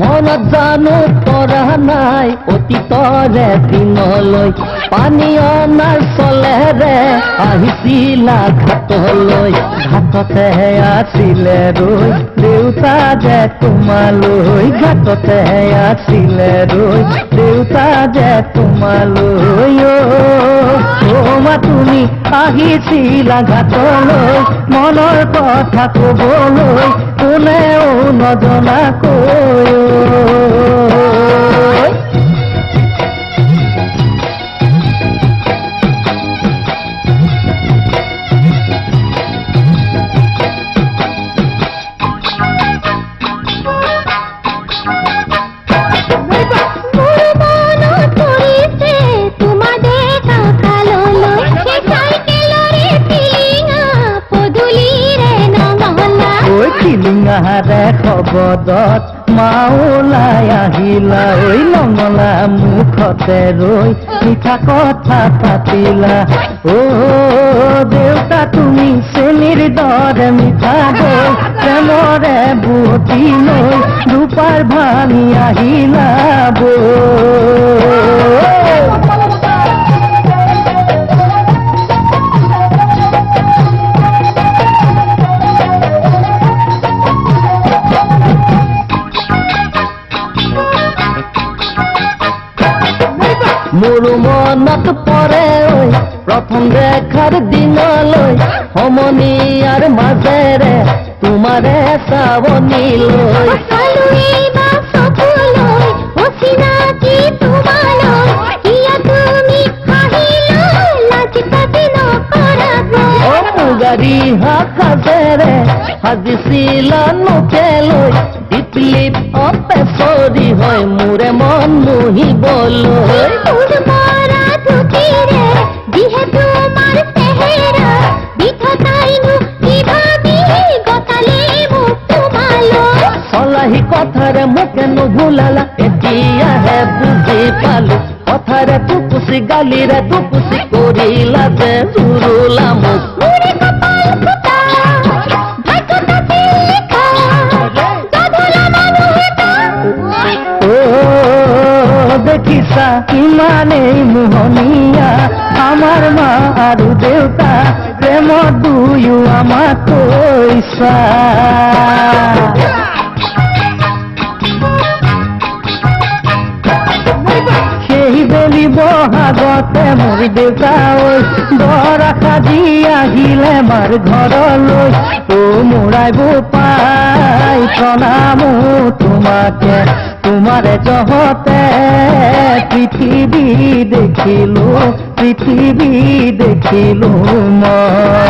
মনত জানো পৰা নাই অতীতৰে দিনলৈ পানী অনাৰ চলেৰে আহিছিলা ঘাটলৈ ঘাটতে আছিলে ৰৈ দেউতা যে তোমালৈ ঘাটতে আছিলে ৰৈ দেউতা যে তোমালৈ মা তুমি আহিছিলা ঘাটলৈ মনৰ কথা কবলৈ কোনেও নজনাকৈ টিলিঙাৰে খবদত মাওলাই আহিলা ঐ নঙলা মুখতে ৰৈ মিঠা কথা পাতিলা দেউতা তুমি চেনিৰ দৰে মিঠা দৈ প্ৰেমৰে বুটি লৈ ৰূপাৰ ভাঙি আহিলা মোৰ মনত পৰে ঐ প্ৰথম দেখাৰ দিনলৈ সমনীয়াৰ মাজেৰে তোমাৰে চাৱনীলৈ মুগাৰী সাজেৰে সাজিছিলা নোকেলৈ দীপলিপ অপেচৰি হয় মোৰে মন মোহিবলৈ চলাহী কথাৰে মোকে নুভুলালা এতিয়াহে বুজি পালো কথাৰে টুকুচি গালিৰে টুকুচি কৰিলা যে জুৰুলা মোক দেখিছা কিমানেই মোহনীয়া আমাৰ মা আৰু দেউতা প্ৰেমত দুয়ো আমাক কৈছা সেই বেলি বহাগতে মোৰ দেউতা ঐ দৰা সাজি আহিলে মাৰ ঘৰলৈ মোৰাইব পাই প্ৰণামো তোমাকে তোমাৰে জহতে পৃথিৱী দেখিলো মই